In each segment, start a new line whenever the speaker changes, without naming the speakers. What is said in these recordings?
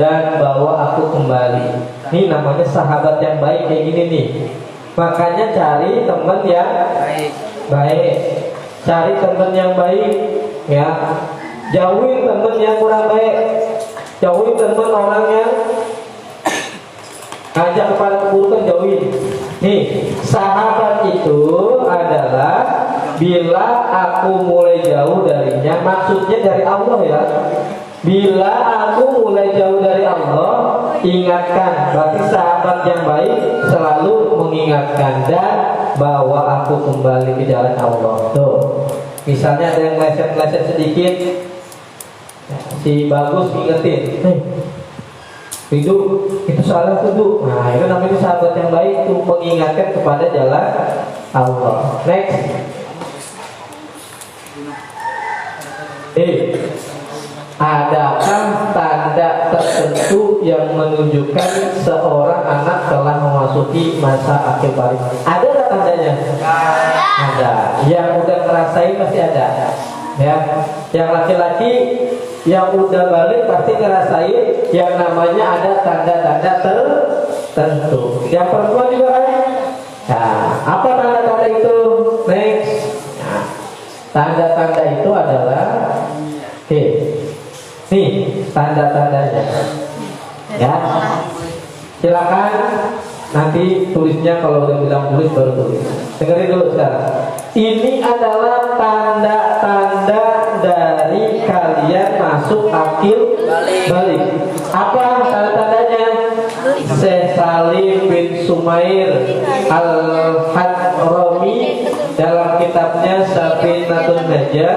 dan bawa aku kembali. Ini namanya sahabat yang baik kayak gini nih. Makanya cari teman yang baik. Cari teman yang baik, ya. Jauhin teman yang kurang baik. Jauhin teman orang yang ngajak kepada keburukan, jauhin. Nih, sahabat itu adalah bila aku mulai jauh darinya, maksudnya dari Allah ya. Bila aku mulai jauh dari Allah, ingatkan. Berarti sahabat yang baik selalu mengingatkan dan bawa aku kembali ke jalan Allah. Tuh, misalnya ada yang meleset-meleset sedikit, si bagus ingetin, itu salah tuh. Nah, itu namanya sahabat yang baik, itu mengingatkan kepada jalan Allah. Next. Adakah tanda tertentu yang menunjukkan seorang anak telah memasuki masa akhir balik? Ada nggak tandanya? Ada. Yang udah ngerasain pasti ada. Ya. Yang laki-laki yang udah balik pasti ngerasain yang namanya ada tanda-tanda tertentu. Yang perempuan juga kan? Nah, apa tanda-tanda itu? Next. Nah, tanda-tanda itu adalah nih tanda-tandanya, ya. Silakan nanti tulisnya, kalau udah bilang tulis baru tulis. Dengerin dulu sekarang. Ini adalah tanda-tanda dari kalian masuk akhir balik. Apa tanda-tandanya? Syekh Salim bin Sumair Al-Hadrami dalam kitabnya Safinatun Najah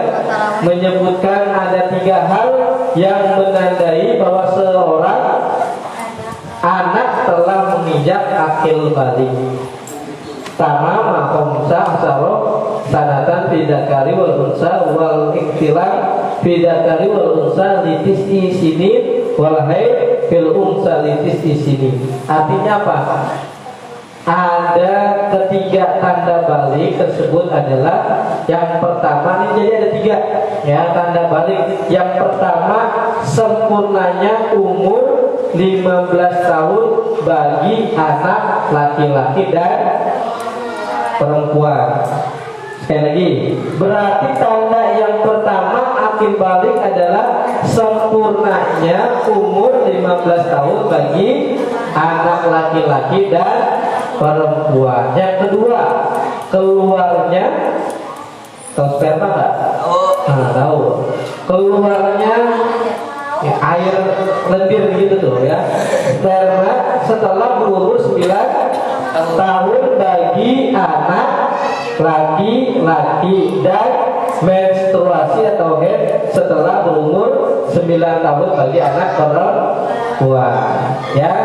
menyebutkan ada 3 hal yang menandai bahwa seorang anak telah menginjak akil balik. Pertama, makomsa asaro sanatan bidakari wal unsa wal iktilam bidakari wal unsa litis isini wal haid fil unsa litis isini. Artinya apa? Ada 3 tanda balik tersebut adalah yang pertama, ini jadi ada 3 ya tanda balik. Yang pertama, sempurnanya umur 15 tahun bagi anak laki-laki dan perempuan. Sekali lagi, berarti tanda yang pertama akil balik adalah sempurnanya umur 15 tahun bagi anak laki-laki dan perempuan. Yang kedua, keluarnya, tahu sperma nggak? Nah, tahu. Keluarnya ya, air lendir gitu tuh ya. Sperma setelah berumur 9 tahun bagi anak laki-laki dan menstruasi atau haid setelah berumur 9 tahun bagi anak perempuan. Ya.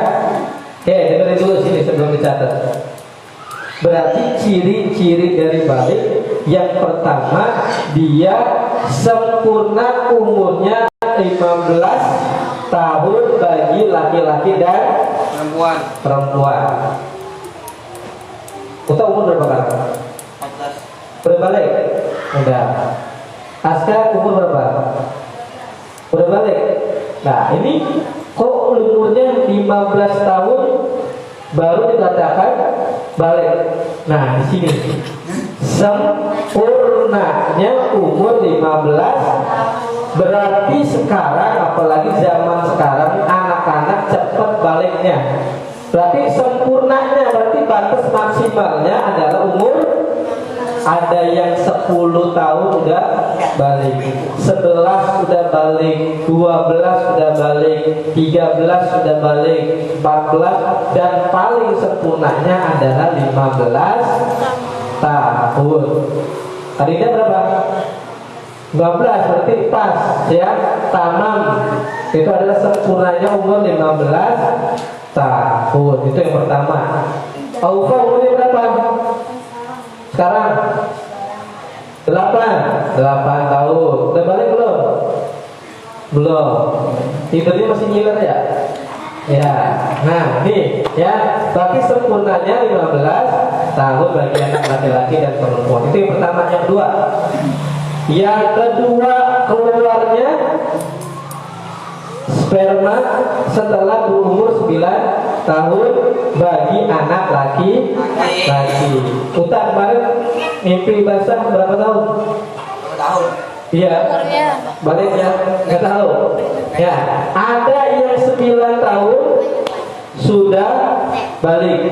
Oke, dengerin dulu sini sebelum dicatat. Berarti ciri-ciri dari balik yang pertama, dia sempurna umurnya 15 tahun bagi laki-laki dan perempuan. Kita umur berapa kan? 14. Berbalik? Udah. Aska umur berapa? Udah balik? Nah, ini kok umurnya 15 tahun baru dikatakan balik. Nah, di sini sempurnanya umur 15, berarti sekarang, apalagi zaman sekarang, anak-anak cepat baliknya. Berarti sempurnanya, berarti batas maksimalnya adalah umur. Ada yang 10 tahun udah balik, 11 udah balik, 12 udah balik, 13 udah balik, 14, dan paling sempurnanya adalah 15 tahun. Tadinya berapa? 15, berarti pas ya, tamam. Itu adalah sempurnanya umur 15 tahun. Itu yang pertama. Aufa umurnya berapa? Sekarang 8 tahun. Udah balik belum? Belum. Tidurnya masih ngiler ya? Ya. Nah, nih ya, berarti sempurnanya 15 tahun bagi anak laki-laki dan perempuan. Itu yang pertama. Yang kedua, sperma setelah berumur 9 tahun bagi anak laki-laki. Ustaz kemarin mimpi basah berapa tahun?
2 tahun.
Iya. Baliknya nggak tahu. Ya, ada yang 9 tahun sudah balik.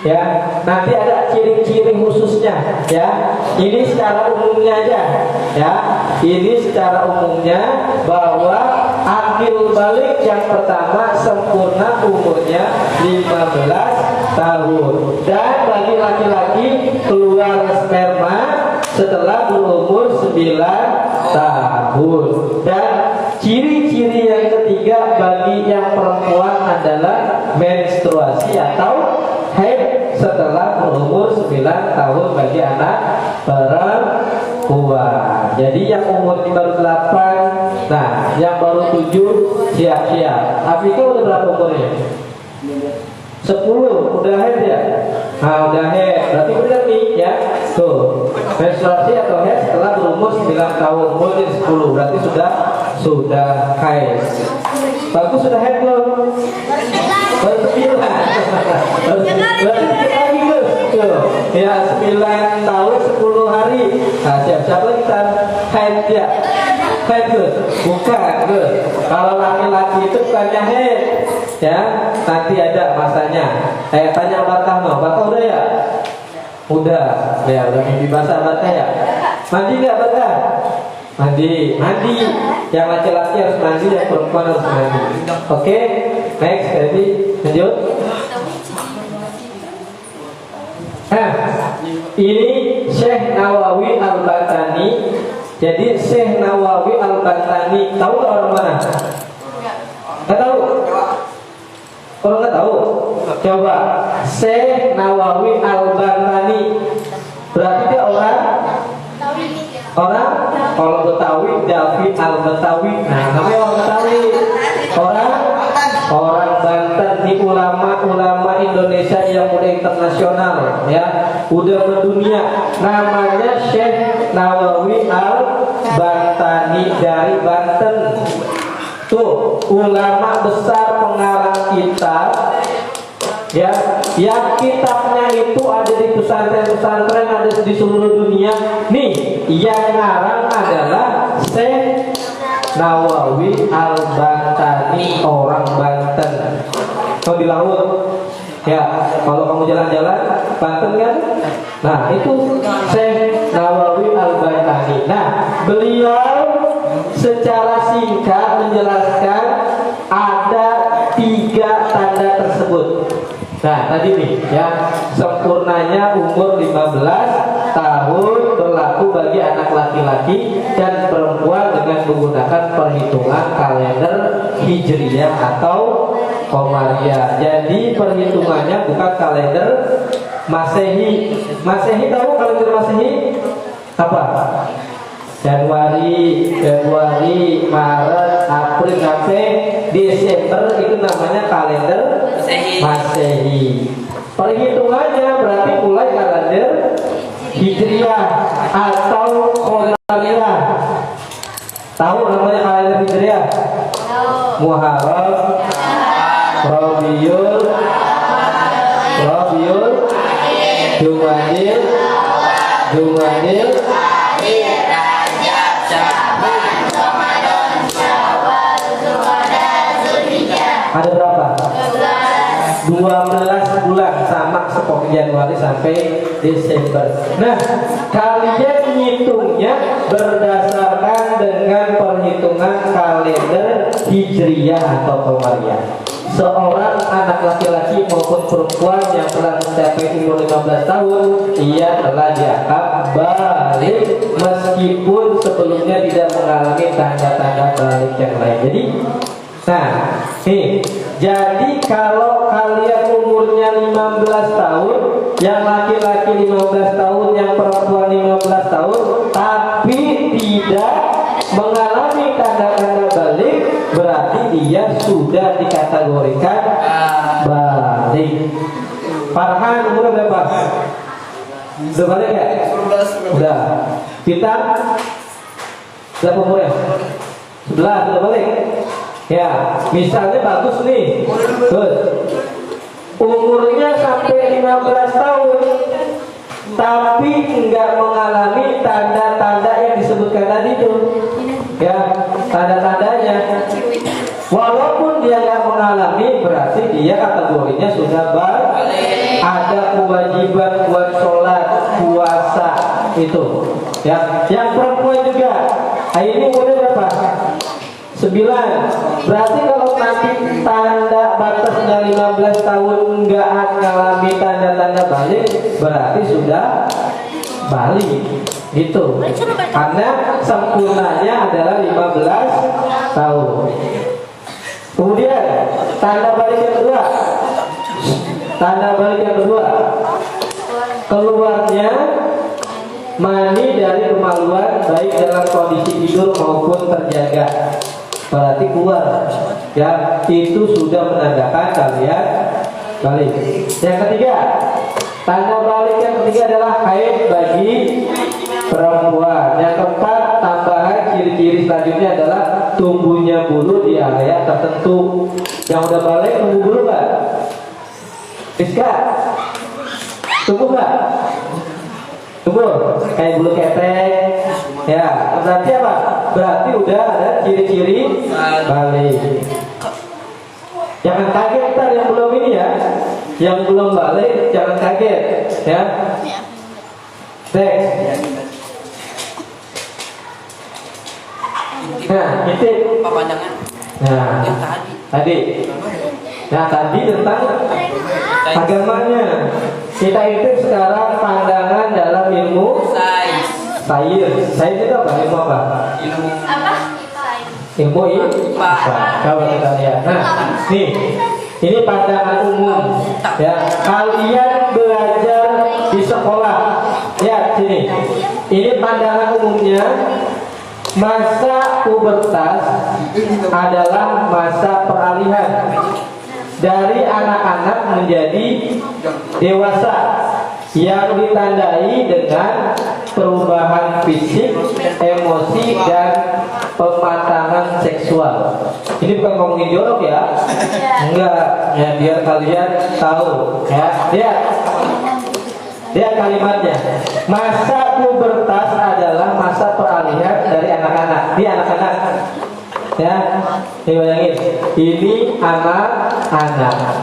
Ya, nanti ada ciri-ciri khususnya. Ya, ini secara umumnya aja. Ya, ini secara umumnya bahwa akil balik yang pertama sempurna umurnya 15 tahun. Dan bagi laki-laki keluar sperma setelah berumur 9 tahun. Dan ciri-ciri yang ketiga bagi yang perempuan adalah menstruasi atau haid setelah berumur 9 tahun bagi anak perempuan. Jadi yang umurnya baru 8, nah yang baru 7 siap-siap. Afika udah berapa umurnya? 10, udah haid ya? Nah udah haid, berarti benar nih ya. Tuh, menstruasi atau haid setelah berumur 9 tahun, umur 10, berarti sudah haid. Bagus, sudah haid belum? Baru 9. Lagi Gus. Ya 9 tahun 10 hari. Nah siap-siap lagi kita haid ya. Haid Gus? Bukan Gus. Kalau laki-laki itu bukannya haid ya, nanti ada masanya. Tanya Batak mau, Batak udah ya? Udah mimpi basah Batak ya? Mandi nggak Batak? Mandi. Yang laki-laki harus mandi, yang perempuan harus mandi. Oke, next, jadi lanjut. Ini Syekh Nawawi Al-Bantani. Jadi Syekh Nawawi Al-Bantani, tahu nggak orang mana? Nggak tahu? Kalau nggak tahu, coba Syekh Nawawi Al-Bantani. Berarti dia orang kalau Betawi, David Al-Betawi. Nah, namanya orang Betawi. Orang Banten. Di ulama Indonesia yang udah internasional ya, udah mendunia. Namanya Syekh Nawawi Al-Bantani dari Banten. Tuh, ulama besar pengarang kitab ya, yang kitabnya itu ada di pesantren-pesantren, ada di seluruh dunia. Nih, yang ngarang adalah Syekh Nawawi Al-Bantani, orang Banten. Kalau di laut ya, kalau kamu jalan-jalan Banten kan, nah itu Syekh Nawawi Al-Bantani. Nah, beliau secara singkat menjelaskan ada 3 tanda tersebut. Nah tadi nih ya, sempurnanya umur 15 tahun berlaku bagi anak laki-laki dan perempuan dengan menggunakan perhitungan kalender Hijriyah atau Qamariyah. Jadi perhitungannya bukan kalender Masehi. Masehi, tahu kalender Masehi apa? Januari, Maret, April sampai Desember itu namanya kalender Masehi. Perhitungannya berarti mulai kalender Hijriyah atau Qamariyah. Tahu namanya kalender Hijriyah? Muharram, Rabiul, Jumadil, ada berapa? 12 bulan, sama seperti Januari sampai Desember. Nah, kalian ngitungnya berdasarkan dengan perhitungan kalender Hijriyah atau Qamariyah. Seorang anak laki-laki maupun perempuan yang telah mencapai umur 15 tahun, ia telah dianggap balik meskipun sebelumnya tidak mengalami tanda-tanda balik yang lain. Jadi, nah, jadi kalau kalian umurnya 15 tahun, yang laki-laki 15 tahun, yang perempuan 15 tahun, tapi tidak mengalami tanda-tanda balik, berarti dia sudah dikategorikan balik. Farhan umur berapa? Sudah balik ya? Udah. Kita berapa umurnya? 11, sudah balik? Ya, misalnya bagus nih, terus umurnya sampai 15 tahun, tapi enggak mengalami tanda-tanda yang disebutkan tadi itu, ya, tanda-tandanya. Walaupun dia nggak mengalami, berarti dia kategorinya sudah ada kewajiban buat sholat, puasa itu, ya. Yang perempuan juga, ini umurnya berapa? 9. Berarti kalau nanti tanda batasnya 15 tahun nggak mengalami tanda-tanda balik, berarti sudah balik gitu. Karena sempurnanya adalah 15 tahun. Kemudian tanda balik yang kedua, keluarnya mani dari kemaluan baik dalam kondisi tidur maupun terjaga. Berarti keluar, ya, itu sudah menandakan kalian balik. Yang ketiga, tanda balik yang ketiga adalah haid bagi perempuan. Yang keempat, tambahan ciri-ciri selanjutnya adalah tumbuhnya bulu di area tertentu. Yang udah balik tumbuh bulu nggak? Rizka, tumbuh nggak? Tumbuh, kayak bulu ketek. Ya, berarti apa? Berarti udah ada ciri-ciri balik. Jangan kaget ntar yang belum ini ya, yang belum balik jangan kaget, ya. Next. Nah, itu. Nah, tadi. Nah, tadi tentang agamanya. Kita itu sekarang pandangan dalam ilmu sains. Sains itu apa? Ilmu apa? Ilmu IPA. Kalau kita lihat. Nah, nih, ini pandangan umum. Ya, kalian belajar di sekolah. Ya, sini. Ini pandangan umumnya. Masa pubertas adalah masa peralihan dari anak-anak menjadi dewasa yang ditandai dengan perubahan fisik, emosi, dan pematangan seksual. Ini bukan ngomongin jorok ya, enggak, ya, biar kalian tahu, ya. Lihat kalimatnya. Masa pubertas adalah masa peralihan dari anak-anak. Dia anak-anak, ya. Bayangin, ini anak-anak.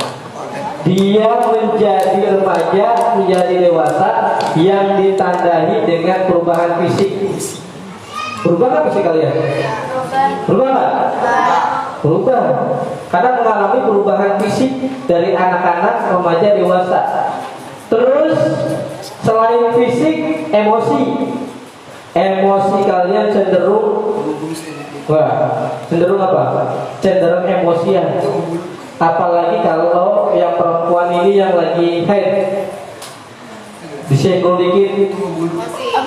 Dia menjadi remaja, menjadi dewasa yang ditandai dengan perubahan fisik. Berubah apa fisik kalian? Berubah nggak? Berubah. Karena mengalami perubahan fisik dari anak-anak, remaja, dewasa. Terus selain fisik, emosi kalian cenderung, cenderung apa? Cenderung emosian. Apalagi kalau yang perempuan ini yang lagi haid, disenggol dikit,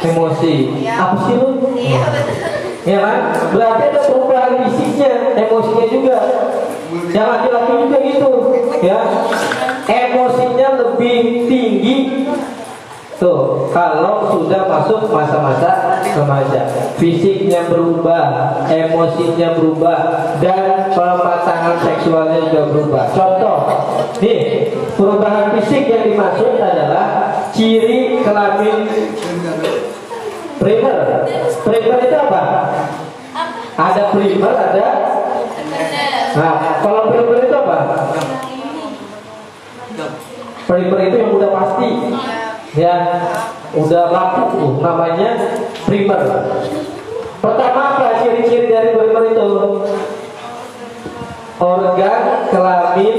emosi. Apa sih lu? Ya kan? Berarti ada perubahan fisiknya, emosinya juga. Yang laki-laki juga gitu, ya. Emosinya lebih tinggi tuh kalau sudah masuk masa-masa remaja. Fisiknya berubah, emosinya berubah, dan pematangan seksualnya juga berubah. Contoh, nih, perubahan fisik yang dimaksud adalah ciri kelamin primer. Primer itu apa? Ada primer, ada. Nah, kalau primer itu apa? Primer itu yang udah pasti, ya, udah laku tuh, namanya primer. Pertama apa ciri-ciri dari primer itu? Organ kelamin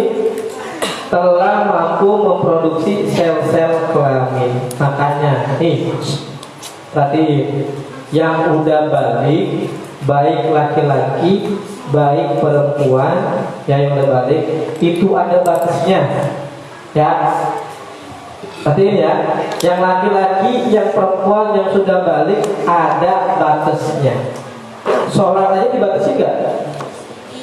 telah mampu memproduksi sel-sel kelamin. Makanya, nih, berarti yang udah balik, baik laki-laki, baik perempuan, yang udah balik, itu ada batasnya. Ya, berarti ya, yang laki-laki, yang perempuan, yang sudah balik ada batasnya. Sholat aja dibatasi nggak?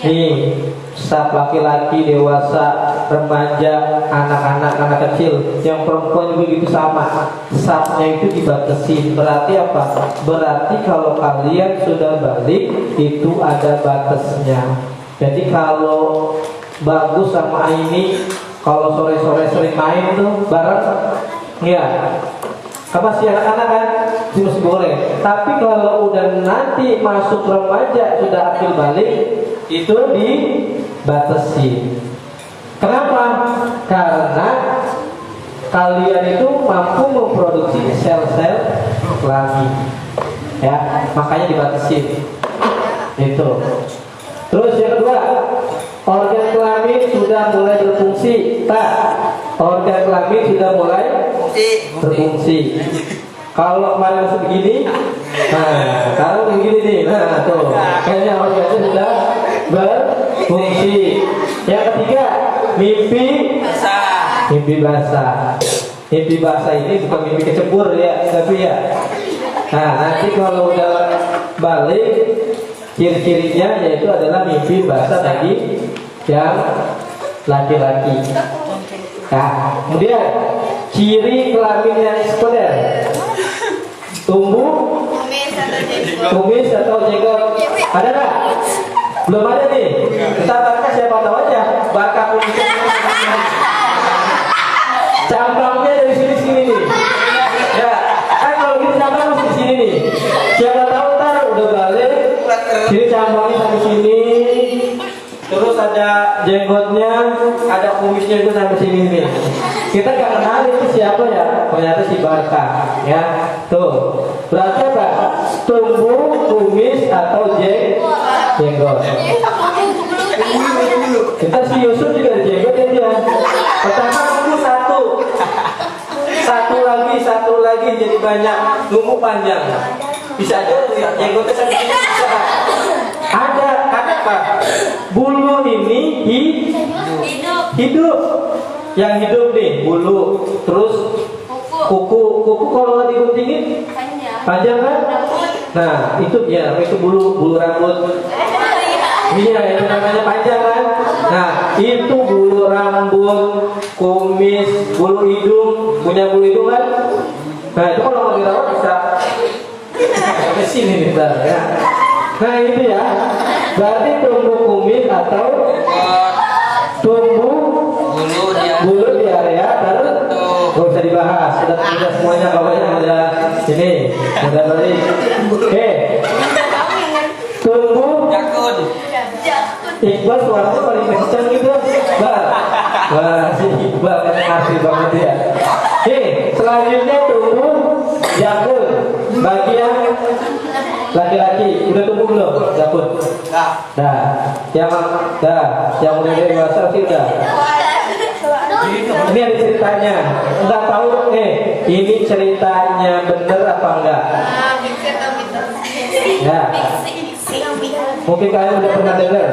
Nih, saat laki-laki, dewasa, remaja, anak-anak, anak kecil, yang perempuan juga gitu sama. Saatnya itu dibatasi. Berarti apa? Berarti kalau kalian sudah balik itu ada batasnya. Jadi kalau bagus sama ini, kalau sore-sore sering main tuh bareng, ya. Apa sih anak-anak kan masih boleh. Tapi kalau udah nanti masuk remaja sudah akil balik, itu dibatasi. Kenapa? Karena kalian itu mampu memproduksi sel-sel kelamin, ya, makanya dibatasi. Itu. Terus yang kedua, organ kelamin sudah mulai berfungsi. Tak, organ kelamin sudah mulai berfungsi. Kalau kemarin masih begini, nah sekarang begini nih, nah tuh, kayaknya organnya sudah berfungsi. Yang ketiga, mimpi basah. Mimpi basah. Mimpi basah ini bukan mimpi kecebur ya, tapi ya. Nah nanti kalau udah balik, ciri-cirinya yaitu adalah mimpi basah tadi yang laki-laki. Nah, kemudian ciri kelamin yang sekunder, tumbuh kumis atau jenggot. Ada nggak? Belum ada nih. Kita baca siapa tahu aja. Baca kumis. Cambangnya dari sini nih. Ya, kan kalau kita cambang di sini nih. Siapa tahu ntar udah balik. Sini cambangnya sampai sini. Terus ada jenggotnya, ada kumisnya itu sampai sini nih. Kita nggak kenal itu siapa ya? Ternyata si Barka, ya. Tuh, berarti apa? Tumbuh kumis atau jenggot. Kita si Yusuf juga ada jenggotnya dia. Pertama tumbuh satu lagi jadi banyak, tumbuh panjang. Bisa aja lihat jenggotnya sampai sini bisa. Ada apa? Bulu ini hidup. Yang hidup nih bulu, terus kuku kalau nggak diguntingin panjang kan? Nah itu ya, itu bulu rambut. Iya itu namanya panjang kan? Nah itu bulu rambut, kumis, bulu hidung, punya bulu hidung kan? Nah itu kalau mau dirawat bisa sampai sini nih ya. Nah itu ya, berarti tumbuh kumis atau tumbuh bulu di area terus nggak usah dibahas, sudah semuanya bawahnya udah ini udah balik. Oke, tumbuh jakun. Iqbal suaranya paling kencang gitu, wah si Iqbal kan ngerti banget ya. Oke, selanjutnya tumbuh jakun bagian laki-laki. Udah tumbuh belum jakun? Yang udah dewasa sih udah. Ini ada ceritanya. Enggak tahu ini ceritanya bener apa enggak? Ya. Mungkin kalian udah pernah dengar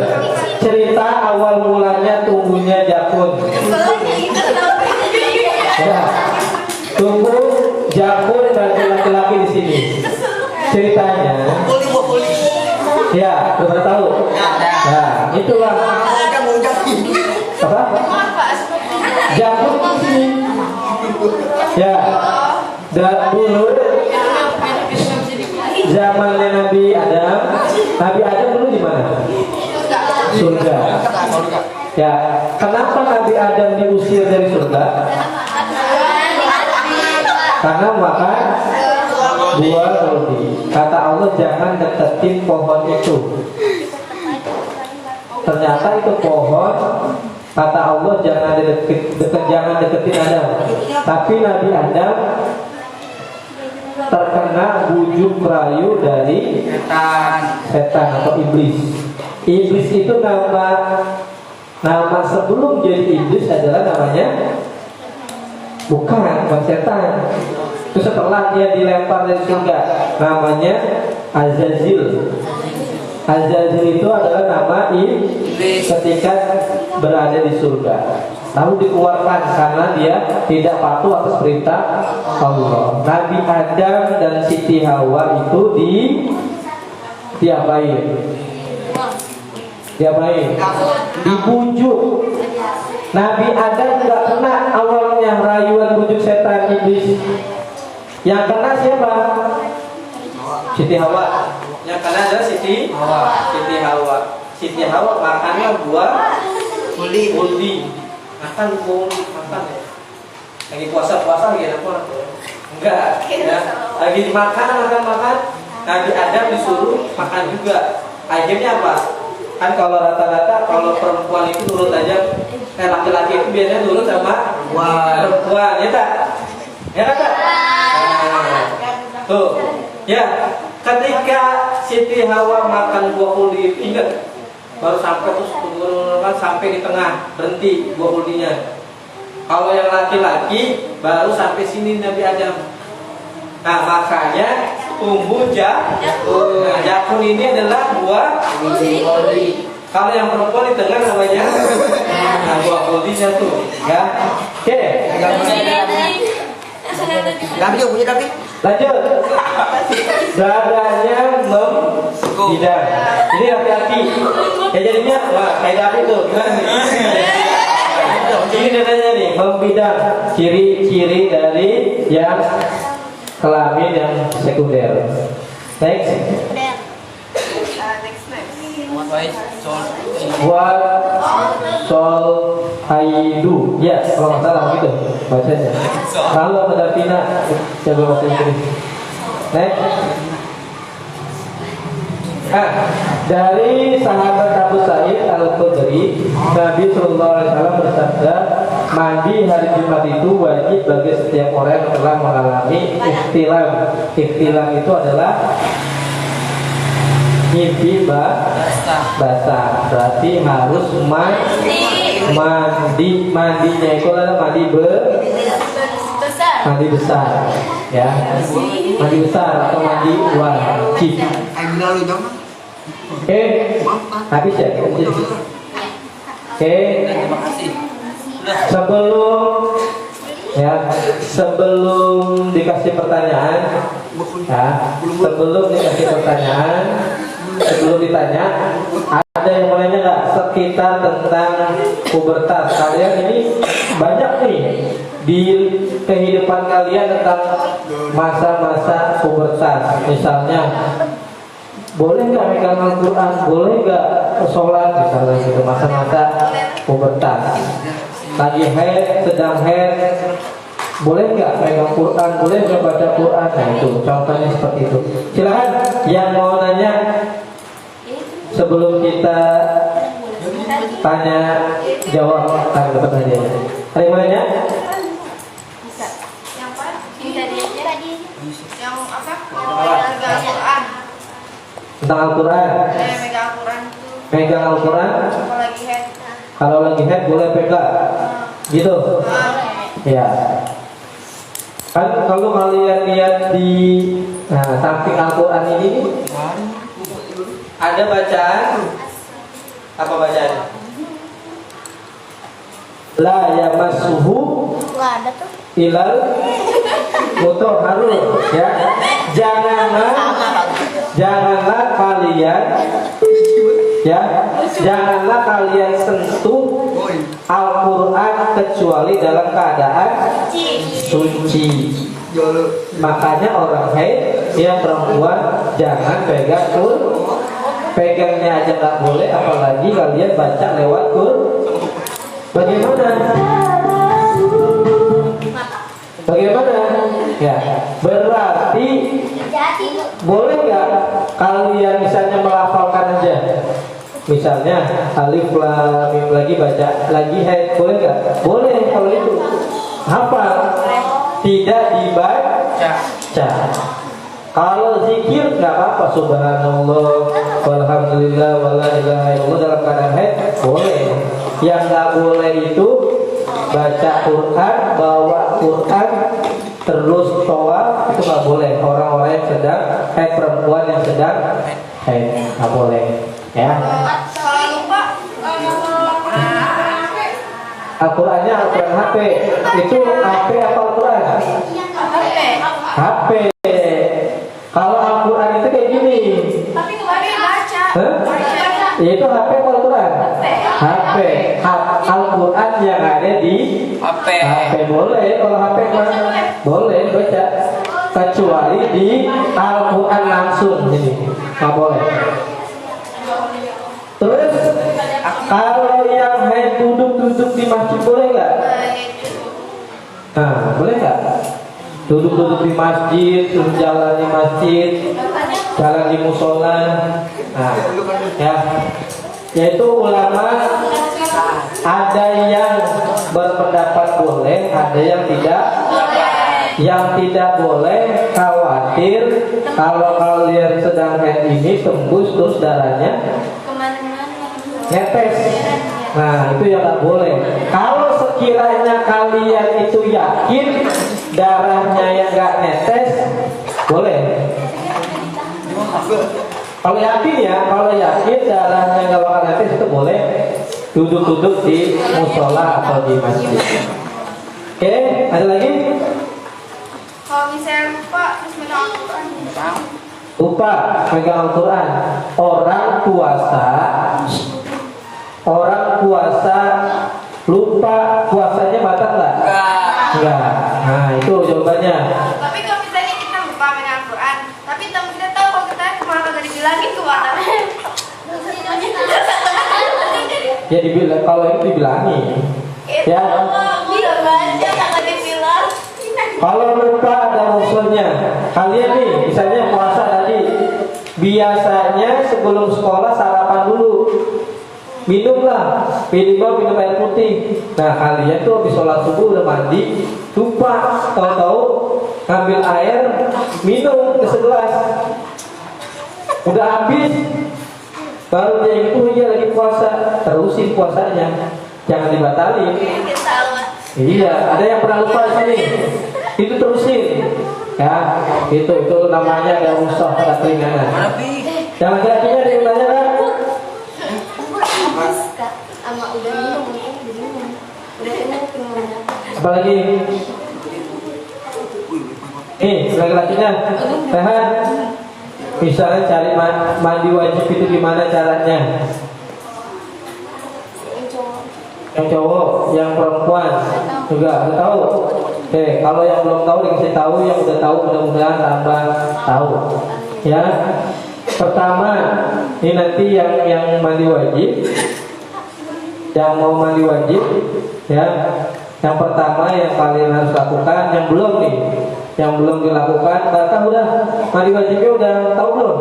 cerita awal mulanya tumbuhnya jakun. Ya. Tumbuh jakun bagi laki-laki di sini. Ceritanya. Ya, udah pernah tahu? Nah, itulah. Apa? Jakun di sini. Ya, dulu zamannya Nabi Adam. Nabi Adam dulu di mana? Surga. Ya, kenapa Nabi Adam diusir dari surga? Karena makan buah roti. Kata Allah jangan deketin pohon itu. Ternyata itu pohon. Kata Allah jangan deketin Adam. Tapi Nabi Adam terkena bujuk rayu dari setan atau iblis. Iblis itu nama sebelum jadi iblis adalah namanya bukan setan. Itu setelah dia dilempar dari surga, namanya Azazil. Azazil itu adalah nama iblis ketika berada di surga. Lalu dikeluarkan karena dia tidak patuh atas perintah Allah. Nabi Adam dan Siti Hawa itu diapain? Dibujuk. Nabi Adam tidak kena awalnya rayuan bujuk setan iblis. Yang kena siapa? Siti Hawa. Yang kena adalah Siti Hawa. Siti Hawa makanlah buah uldi. Makan buah uldi, makan ya. Lagi puasa lagi apa? Enggak, ya. Lagi makan. Nabi Adam disuruh makan juga. Akhirnya apa? Kan kalau rata-rata kalau perempuan itu nurut aja, laki-laki itu biasanya nurut sama perempuan, ya tak? Ya kan tak? Nah, tuh, ya. Ketika Siti Hawa makan buah uldi, ingat baru sampai terus turun sampai di tengah berhenti buah uldinya. Kalau yang laki-laki baru sampai sini Nabi Adam. Nah makanya tumbuh jakun. Nah, jakun ini adalah buah uldi. Kalau yang perempuan di tengah namanya buah uldinya tuh, ya. Oke. Lanjut. Dadanya membidang. Ini hati-hati. Ya jadinya, wah kayak apa itu? Gimana nih? Ini dadanya nih membidang. Ciri-ciri dari yang kelamin yang sekunder. Next. What sol haidu. Ya, kalau nggak salah gitu bacanya. Kalau pada Pina coba bahasa Inggris. Next. Dari sahabat Abu Sa'id Al-Khudri, Nabi Sallallahu Alaihi Wasallam bersabda, mandi hari Jumat itu wajib bagi setiap orang yang telah mengalami ihtilam. Ihtilam itu adalah mimpi basah, berarti harus mandinya itu adalah mandi besar, ya, mandi besar atau mandi wajib. Oke, habis ya. Oke, sebelum dikasih pertanyaan, sebelum ditanya, ada yang mau nanya nggak sekitar tentang pubertas? Kalian ini banyak nih di kehidupan kalian tentang masa-masa pubertas. Misalnya, boleh nggak megang Al-Quran? Boleh nggak sholat? Misalnya gitu, masa-masa pubertas. Lagi haid, sedang haid, boleh nggak megang Quran? Boleh nggak baca Quran? Nah itu contohnya seperti itu. Silakan yang mau nanya sebelum kita tanya jawab akan dapat hadiah. Ada yang mau nanya?
Yang apa? Al-Quran.
Tentang Al-Quran. Megang Al-Quran. Kalau lagi head boleh pegang. Gitu. Ya. Kan kalau kalian lihat di samping Al-Quran ini ada bacaan. Apa bacaannya? La yamassuhu ilal mutahharun, ya. Janganlah kalian sentuh Al-Quran kecuali dalam keadaan suci. Makanya orang haid yang perempuan jangan pegang Quran. Pegangnya aja nggak boleh, apalagi kalian baca lewat Quran. Bagaimana? Ya, berarti boleh nggak kalian misalnya melafalkan aja? Misalnya alif lam mim lagi baca lagi haid, boleh nggak? Boleh kalau itu. Hafal, tidak dibaca. Kalau zikir nggak apa-apa, subhanallah, walhamdulillah, wala ilaha illallah dalam keadaan haid boleh. Yang nggak boleh itu baca Quran, bawa Quran terus tawaf, itu nggak boleh. Orang-orang yang sedang haid, perempuan yang sedang haid nggak boleh, ya. Al-Qurannya Al-Quran HP. Itu HP apa Al-Quran? HP. Kalau Al-Quran itu kayak gini.
Tapi kemarin baca.
Itu HP apa Al-Quran? HP. Al-Quran yang ada di HP. HP boleh. Kalau HP mana? Boleh baca. Kecuali di Al-Quran langsung. Jadi nggak boleh. Terus kalau yang head duduk-duduk di masjid boleh nggak? Nah, boleh nggak? Duduk-duduk di masjid, terus jalan di masjid, jalan di musola. Nah, ya, yaitu ulama ada yang berpendapat boleh, ada yang tidak. Yang tidak boleh khawatir kalau kalian sedang head ini tembus terus darahnya netes. Nah, itu yang nggak boleh. Kalau sekiranya kalian itu yakin darahnya yang nggak netes, boleh. Kalau yakin ya, kalau yakin darahnya nggak bakal netes itu boleh duduk-duduk di musola atau di masjid. Oke, ada lagi?
Kalau misalnya lupa terus megang Al-Quran.
Lupa pegang Al-Quran. Orang puasa lupa puasanya batal nggak? Enggak. Nah, itu jawabannya.
Tapi kalau misalnya kita lupa megang Al-Quran, tapi teman kita tahu kalau kita malah kagak dibilangin tuh mana?
Ya dibilang, kalau itu dibilangi. Ya.
Bisa baca kagak dibilang.
Kalau lupa ada musuhnya. Kalian nih, misalnya puasa tadi, biasanya sebelum sekolah sarapan dulu. Minumlah, minimal minum air putih. Nah, kalian tuh habis sholat subuh udah mandi, lupa, tahu-tahu ngambil air, minum ke segelas. Udah habis, baru dia itu dia lagi puasa, terusin puasanya, jangan dibatalin. Iya, ada yang pernah lupa di sini. Itu terusin, ya, itu namanya ada rusak pada keringanan. Yang laki-lakinya ada yang tanya kan? Apalagi? Nih, laki-lakinya sehat. Misalnya cari mandi wajib itu gimana caranya? Yang cowok, yang perempuan juga udah tahu. Oke, kalau yang belum tahu dikasih tahu, yang udah tahu mudah-mudahan tambah tahu. Ya, pertama ini nanti yang mandi wajib, yang mau mandi wajib, ya. Yang pertama yang kalian harus lakukan, yang belum nih, yang belum dilakukan, bahkan udah mandi wajibnya udah tahu belum?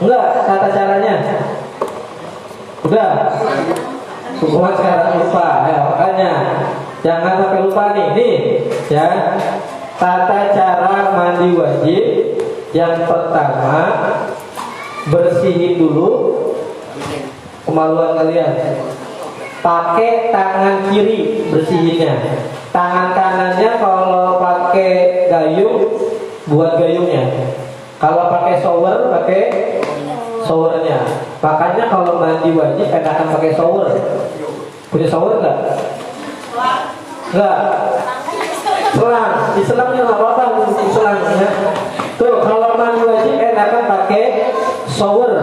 Enggak, tata caranya. Udah, hukuman sekarang lupa, ya makanya jangan sampai lupa nih, ya. Tata cara mandi wajib yang pertama bersihin dulu kemaluan kalian. Pakai tangan kiri bersihinnya. Tangan kanannya kalau pakai gayung buat gayungnya. Kalau pakai shower pakai showernya. Makanya kalau mandi wajib enakan pakai shower. Punya shower nggak? Nggak. Selang, di selangnya nggak apa-apa, di selangnya. Tuh kalau mandi wajib enakan pakai shower.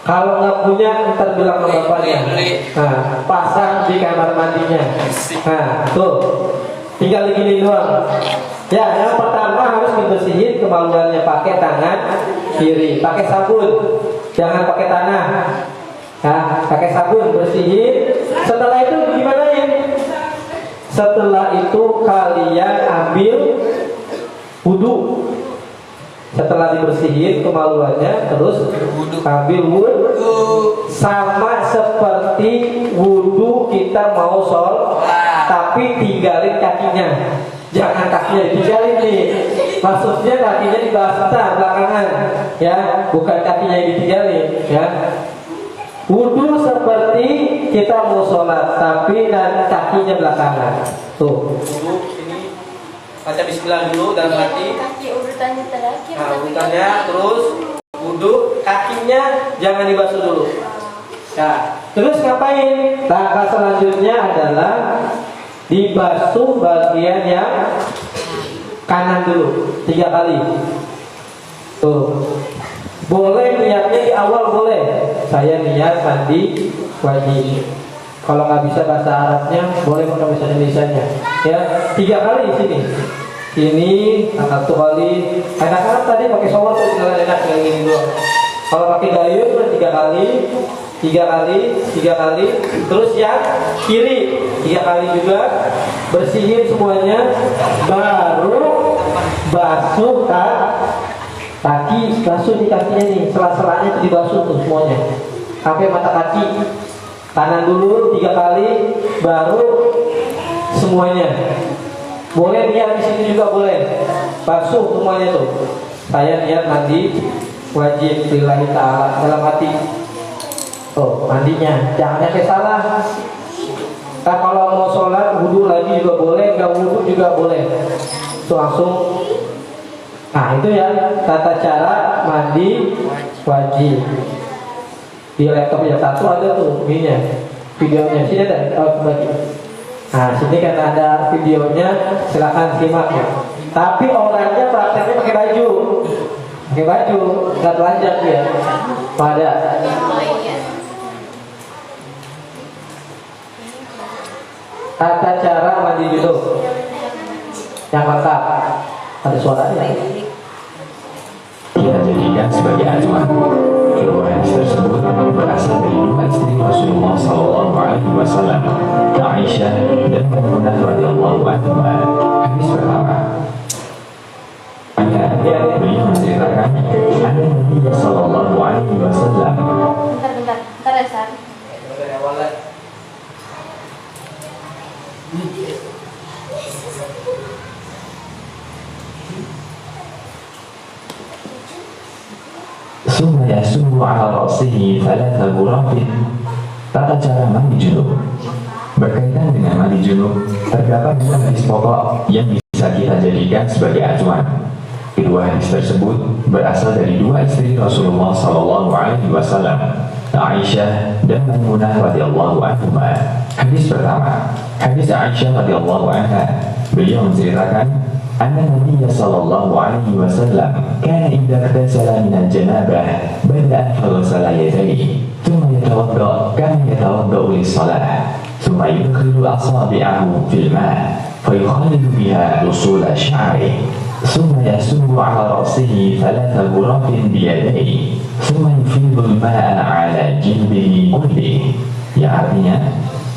Kalau nggak punya ntar bilang sama bapaknya. Nah, pasang di kamar mandinya. Nah, tuh tinggal gini doang. Ya, yang pertama harus dibersihin kemaluannya pakai tangan kiri, pakai sabun. Jangan pakai tanah. Nah, pakai sabun bersihin. Setelah itu gimana ya? Setelah itu kalian ambil wudhu. Setelah dibersihin kemaluannya, terus ambil wudhu. Sama seperti wudhu kita mau sholat, tapi tinggalin kakinya. Jangan kakinya ditinggalin nih. Maksudnya kakinya dibasah belakangan, ya, bukan kakinya yang ditinggalin, ya. Wudhu seperti kita mau sholat, tapi dan kakinya belakangan. Tuh, ini baca bismillah dulu dalam hati.
Kaki urutannya terakhir.
Nah, urutannya terus wudhu, kakinya jangan dibasuh dulu. Nah, terus ngapain? Langkah selanjutnya adalah dibasuh bagian yang kanan dulu 3 kali. Tuh. Boleh niatnya di awal boleh. Saya niat mandi wajib. Kalau nggak bisa bahasa Arabnya, boleh pakai bahasa Indonesianya. Ya, 3 kali di sini. Ini 1 kali. Anak-anak tadi pakai shower tuh enak kayak gini doang. Kalau pakai dayung 3 kali, 3 kali, 3 kali. Terus yang kiri 3 kali juga. Bersihin semuanya. Baru basuh kaki, basuh di kakinya nih, sela-selanya itu dibasuh tuh semuanya. Sampai mata kaki. Kanan dulu 3 kali, baru semuanya. Boleh niat di sini juga boleh. Basuh semuanya tuh. Saya niat mandi wajib lillahi ta'ala dalam hati. Oh, mandinya jangan sampai salah. Nah, kalau mau sholat wudhu lagi juga boleh, nggak wudhu juga boleh. Itu langsung. Nah, itu ya tata cara mandi wajib. Di laptop yang satu ada tuh videonya. Sini ada. Oh, bagi. Nah, sini kan ada videonya, silakan simak ya. Tapi orangnya prakteknya pakai baju, nggak telanjang ya. Pada. Tata cara mandi junub yang lengkap, ada suaranya.
Ia jadikan sebagai acuan. Kedua hadis tersebut berasal dari dua istri Rasulullah SAW, Aisyah dan Maimunah radhiyallahu anha. Hadis pertama. Beliau menceritakan anna Nabi sallallahu alaihi wasallam.
Bentar ya, San.
Summa yasubbu ala ra'sihi thalatha ghurafin. Tata cara mandi junub. Berkaitan dengan mandi junub, terdapat dua hadis pokok yang bisa kita jadikan sebagai acuan. Kedua hadis tersebut berasal dari dua istri Rasulullah SAW, Aisyah dan Maimunah radhiyallahu anha. Hadis pertama, hadis Aisyah radhiyallahu anha. Beliau menceritakan anna Nabi sallallahu alaihi wasallam kana idza ightasala min al-janabah bada'a faghsala yadayhi thumma yatawadda kama yatawadda'u lis-salah thumma yudkhilu asabi'ahu fil ma' fayukhalilu biha usul sya'rihi thumma yasubbu 'ala ra'sihi thalatha ghurafin biyadayhi thumma yufidhu al-ma'a 'ala jilbihi kullihi. Yang artinya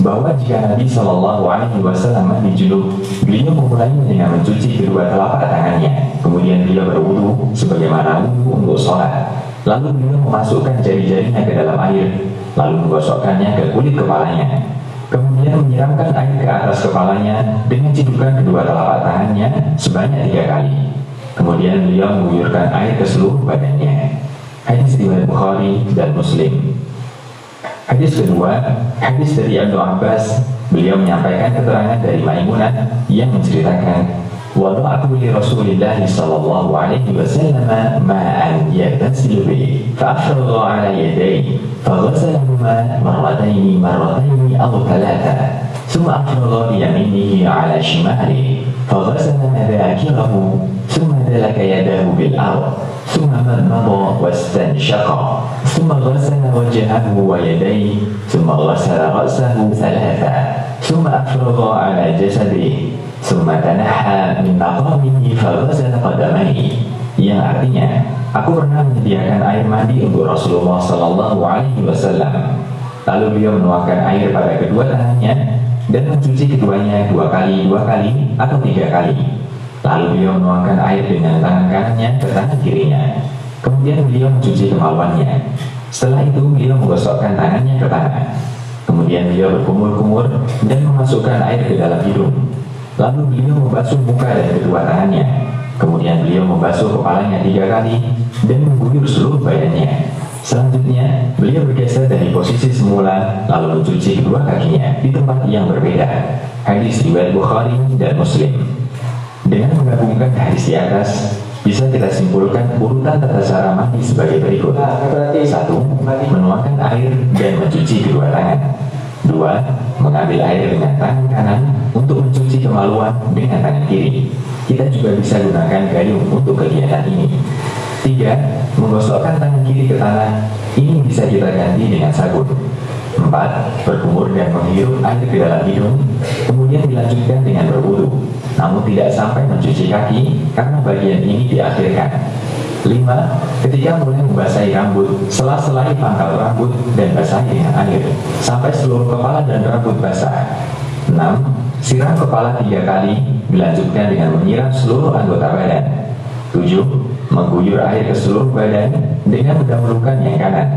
bahwa jika Nabi Shallallahu Alaihi Wasallam mandi junub, beliau memulainya dengan mencuci kedua telapak tangannya, kemudian beliau berwudu sebagaimana wudu untuk sholat. Lalu beliau memasukkan jari-jarinya ke dalam air, lalu menggosokkannya ke kulit kepalanya, kemudian menyiramkan air ke atas kepalanya dengan cidukan kedua telapak tangannya sebanyak 3 kali. Kemudian beliau mengguyurkan air ke seluruh badannya. Hadis riwayat Bukhari dan Muslim. Hadis kedua, hadis dari Ibnu Abbas. Beliau menyampaikan keterangan dari Maimunah yang menceritakan, wada'tu li Rasulillah sallallahu alaihi wasallam ma'an yaghtasilu bihi fa afragha 'ala yadayhi fa ghasalahuma marratayn aw thalatha thumma afragha bi yaminihi 'ala shimalihi fa ghasala madhakirahu thumma dalaka yadahu bil ard thumma madmada wastanshaqa thumma ghasala wajhahu wa yadayhi thumma ghasala ra'sahu thalatha thumma afragha 'ala jasadihi thumma tanaha min maqamihi fa ghasala qadamaihi. Yang artinya, aku pernah menyediakan air mandi untuk Rasulullah sallallahu alaihi wasallam. Lalu beliau menuangkan air pada kedua tangannya dan mencuci keduanya 2 kali atau 3 kali. Lalu beliau menuangkan air dengan tangan kanannya ke tangan kirinya. Kemudian beliau mencuci kemaluannya. Setelah itu beliau menggosokkan tangannya ke tangan. Kemudian beliau berkumur-kumur dan memasukkan air ke dalam hidung. Lalu beliau membasuh muka dan kedua tangannya. Kemudian beliau membasuh kepalanya 3 kali dan mengguyur seluruh badannya. Selanjutnya, beliau bergeser dari posisi semula lalu mencuci kedua kakinya di tempat yang berbeda. Hadis riwayat Bukhari dan Muslim. Dengan menggabungkan hadis di atas, bisa kita simpulkan urutan tata cara mandi sebagai berikut. 1. Menuangkan air dan mencuci kedua tangan. 2. Mengambil air dengan tangan kanan untuk mencuci kemaluan dengan tangan kiri. Kita juga bisa gunakan gayung untuk kegiatan ini. 3. Menggosokkan tangan kiri ke tanah. Ini bisa kita ganti dengan sabun. 4. Berkumur dan menghirup air ke dalam hidung, kemudian dilanjutkan dengan berwudu, namun tidak sampai mencuci kaki karena bagian ini diakhirkan. 5. Ketika mulai membasahi rambut, sela-selai pangkal rambut dan basahi dengan air sampai seluruh kepala dan rambut basah. 6. Siram kepala 3 kali, dilanjutkan dengan menyiram seluruh anggota badan. 7. Mengguyur air ke seluruh badan dengan mendahulukan yang kanan.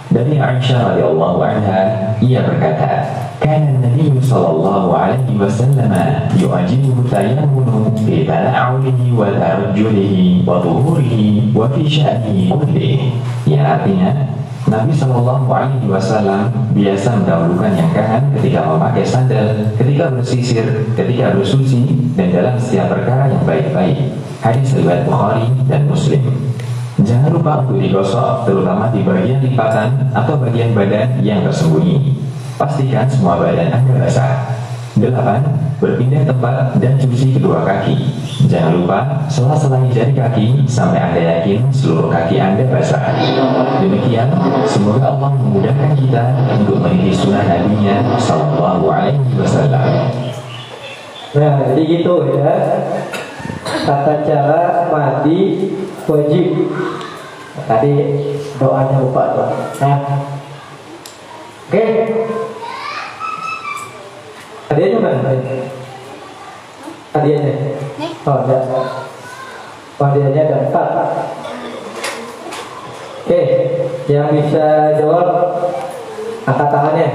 Dari Aisyah radhiyallahu anha, ia berkata, "Kana Nabi sallallahu alaihi wasallam yu'jibuhu tayammunu fi tala'ulihi wa tarjulihi wa dhuhurihi wa fi sya'nihi kullih." Yang artinya, Nabi sallallahu alaihi wasallam biasa mendahulukan yang kanan ketika memakai sandal, ketika bersisir, ketika bersuci, dan dalam setiap perkara yang baik-baik. Hadis riwayat Bukhari dan Muslim. Jangan lupa untuk digosok, terutama di bagian lipatan atau bagian badan yang tersembunyi. Pastikan semua badan Anda basah. 8. Berpindah tempat dan cuci kedua kaki. Jangan lupa sela-sela jari kaki sampai Anda yakin seluruh kaki Anda basah. Demikian, semoga Allah memudahkan kita untuk meniti sunnah Nabi-Nya sallallahu alaihi wasallam.
Nah, jadi gitu ya. Tata cara mandi wajib. Tadi doanya lupa tuh. Nah, oke. Hadiahnya mana? Hadiahnya? Oh, ada. Hadiahnya ada 4. Oke, yang bisa jawab angkat tangannya.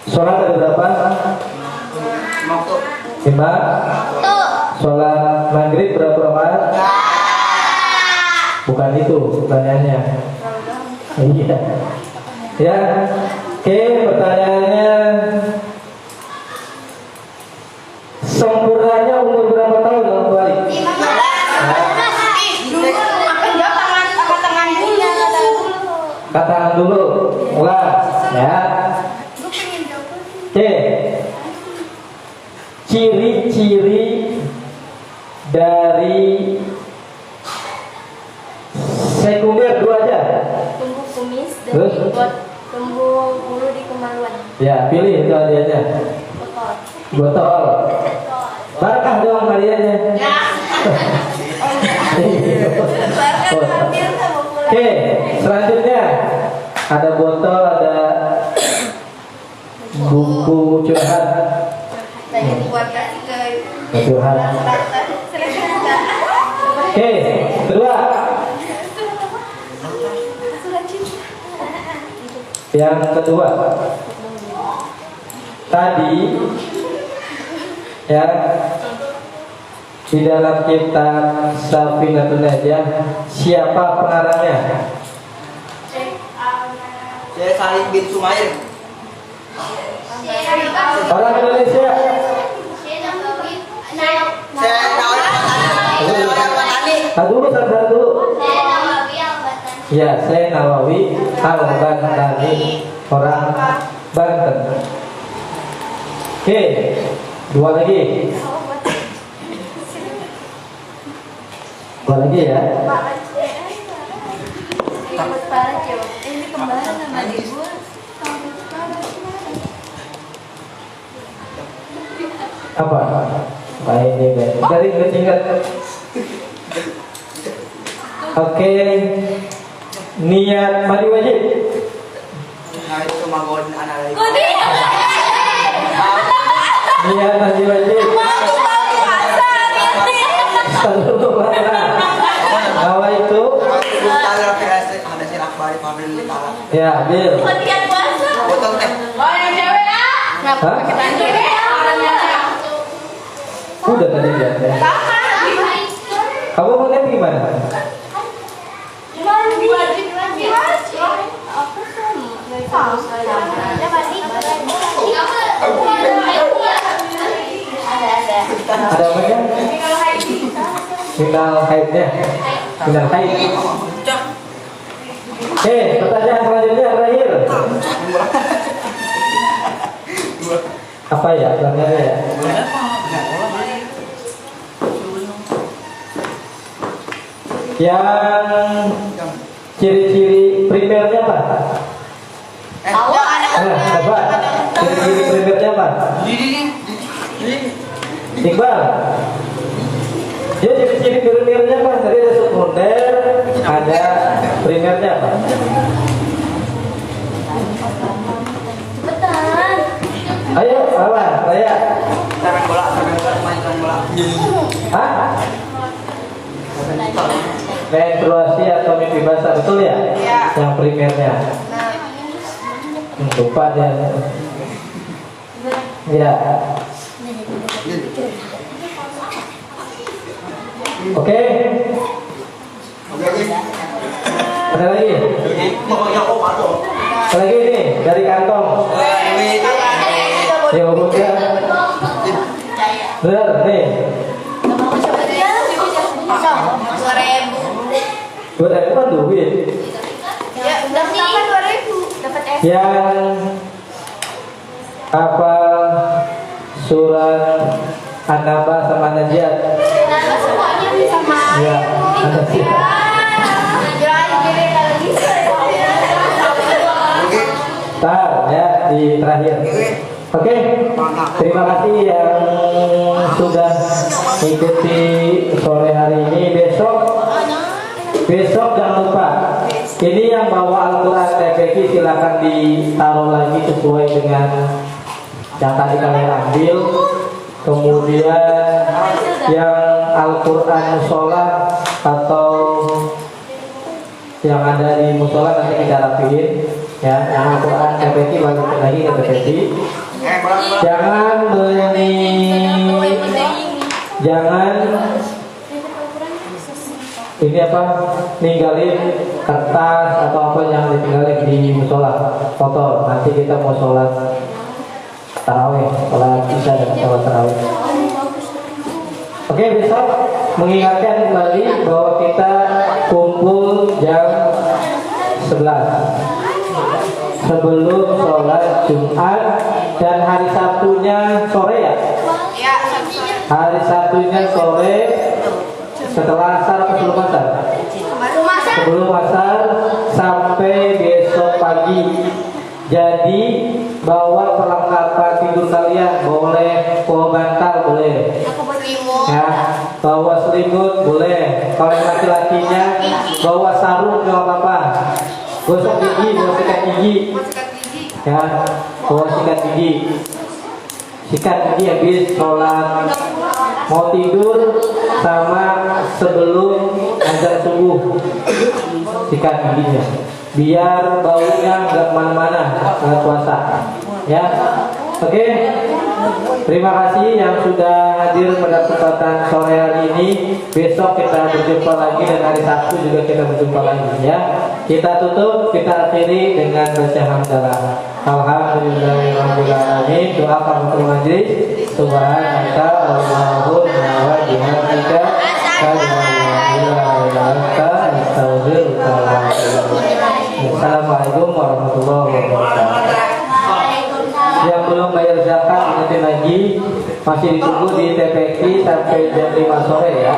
Sholat ada berapa? 5. Sholat maghrib berapa rakaat? Bukan itu pertanyaannya. Iya. Ya. Oke, pertanyaannya, sempurnanya umur berapa tahun dalam balik? Katakan dulu. Ulang. Ya. Oke. Ciri-ciri dari sekunder 2 aja.
Tumbuh kumis dan
Terus?
jenggot, tumbuh bulu di kemaluan.
Ya, pilih itu hadiahnya.
Botol.
Botol. Barakah dong hadiahnya. Oke, selanjutnya ada botol, ada buku curhat.
Buat kasih ke
Curhat. Oke, kedua. Yang kedua, tadi ya di dalam kitab Safinatun Najah, siapa pengarangnya?
Saya Salim bin Sumair.
Orang Indonesia.
Saya
Dulu sadar dulu. Ya, saya Nawawi Al-Bantani, orang Banten. Oke, 2 lagi. 2 lagi ya.
Ini kembaran sama ibu.
Apa? Ini dari ketinggal. Oke, niat mandi wajib.
Nah itu magon anak lagi.
Niat mandi wajib. Selalu mana? Nawa itu?
Ada si Akbar di pabrik Litala.
Ya, Bil.
Botol teh.
Hah? Udah tadi ya. Kamu mau lihat gimana? Ada apa ya? Final haidnya. Final haid. Oke, pertanyaan selanjutnya terakhir. Apa ya pertanyaannya ya? Yang ciri-ciri primernya apa?
Tahu ada
Apa? Ciri-ciri primernya apa? Iqbal. Dia ciri-ciri primernya apa? Tadi ada sekunder, ada primernya apa?
Cepetan.
Ayo, apa? Raya.
Main bola.
Hah? Menstruasi atau mimpi basah, betul ya?
Iya.
Yang primernya. Lupa dia. Ya. Oke. Ada lagi? Ada lagi nih dari kantong. Ya udah. Bener nih.
2.000.
2.000 kan duit.
Ya, udah dapat 2.000. Dapat S.
Yang apa surat An-Naba sama Najiat?
Nah, semuanya bisa main.
Ya, ada sih. Tar ya di terakhir. Oke, terima kasih yang sudah mengikuti sore hari ini. Besok jangan lupa. Ini yang bawa Al-Quran TPQ silakan ditaruh lagi sesuai dengan yang tadi kalian ambil. Kemudian yang Al-Quran musola atau yang ada di musola nanti kita rapiin. Ya, yang Al-Quran TPQ balikin lagi ke TPQ. Jangan ini apa ninggalin kertas atau apa yang ditinggalin di musola kotor. Nanti kita mau sholat tarawih, sholat isya dan sholat tarawih. Oke, besok mengingatkan kembali bahwa kita kumpul jam 11 sebelum sholat Jumat, dan hari Sabtunya sore ya.
Ya, sore.
Hari Sabtunya sore setelah asar atau sebelum asar? Sebelum asar sampai besok pagi. Jadi bawa perlengkapan tidur kalian, boleh bawa bantal boleh, ya, bawa selimut boleh. Kalau yang laki-lakinya bawa sarung nggak apa-apa. Gosok gigi, bawa sikat gigi, ya, bawa sikat gigi. Sikat gigi habis sholat mau tidur sama sebelum azan subuh. Sikat giginya biar baunya nggak kemana-mana saat puasa, ya. Oke, terima kasih yang sudah hadir pada kesempatan sore hari ini. Besok kita berjumpa lagi dan hari Sabtu juga kita berjumpa lagi, ya. Kita tutup, kita akhiri dengan baca hamdalah. Alhamdulillahirobbilalamin. Doa kafaratul majlis. Subhanaka Allahumma wa bihamdika asyhadu an la ilaha illa anta astaghfiruka wa atubu ilaik. Assalamualaikum warahmatullahi wabarakatuh. Yang belum bayar zakat nanti lagi masih ditunggu di TPQ sampai jam 5 sore ya.